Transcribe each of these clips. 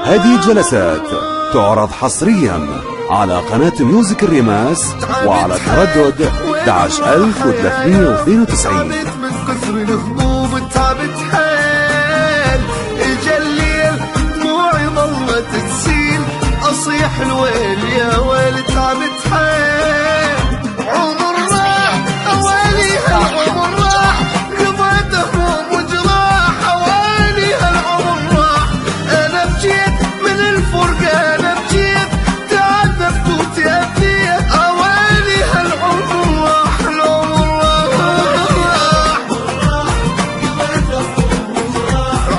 هذه الجلسات تعرض حصريا على قناة ميوزك الرماس وعلى تردد 11392. من كثر الهموم تعبت حيل، اجا الليل دموعي ظلت تسيل، اصيح الويل يا ويل تعبت حيل. عمر راح اوالي هالعمر راح، قضيت هموم وجراح اوالي هالعمر راح. انا بجيت من الفرقة، انا بجيت تعذبت وتأذيت اوالي هالعمر راح. العمر راح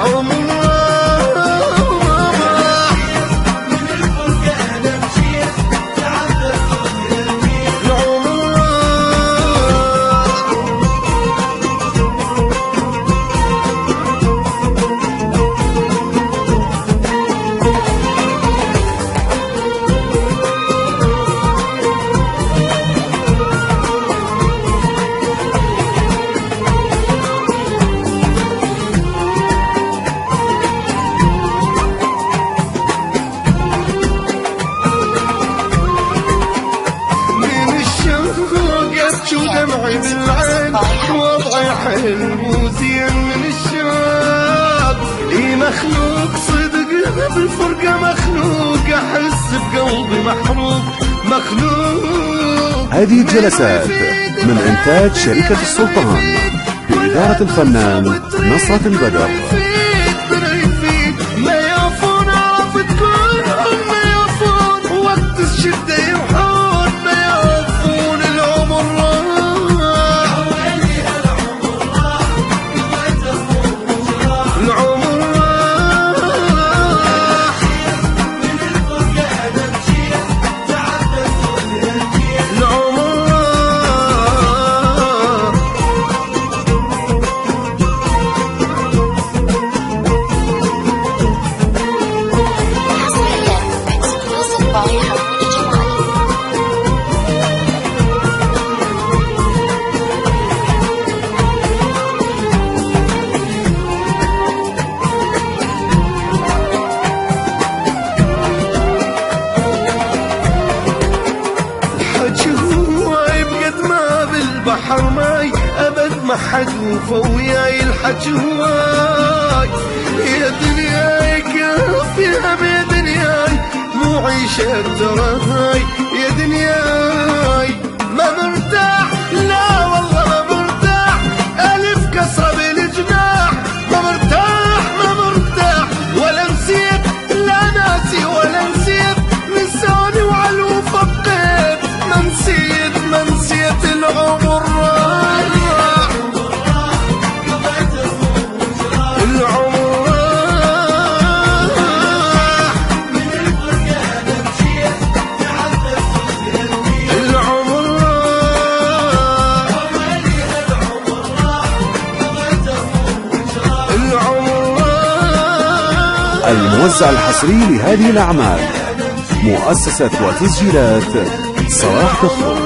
عمر راح من الفرقة، انا بجيت تعذبت وتأذيت العمر ودمعي بالعين، وضعي حلو وزين من الشوق. اي مخلوق صدق بالفرقة مخلوق، احس بقلبي محروق مخلوق. هذه الجلسات من إنتاج شركة السلطان بإدارة الفنان نصرة البدر. ما يعرفون عرفت كلهم، ما يعرفون وقت الشدة يروحون، ما يعرفون العمر راح. العمر راح من الفرقة، أنا مشيت تعبت وتأذيت العمر راح. البحر ماي أبد ما حد وفا وياي الحج هواي. يا دنياي كافيها يا دنياي، مو عيشة ترى هاي. يا دنياي ما مرتاح، لا والله ما مرتاح، ألف كسرة بالجناح. ما مرتاح ما مرتاح، ولا نسيت لا ناسي ولا نسيت، نساني وعلى الوفا بقيت. ما نسيت ما نسيت العمر راح. العمر راح من الفرقة، أنا مشيت تعذبت وتأذيت العمر راح. العمر راح. الموزع الحصري لهذه الأعمال مؤسسة وتسجيلات صلاح تخرج.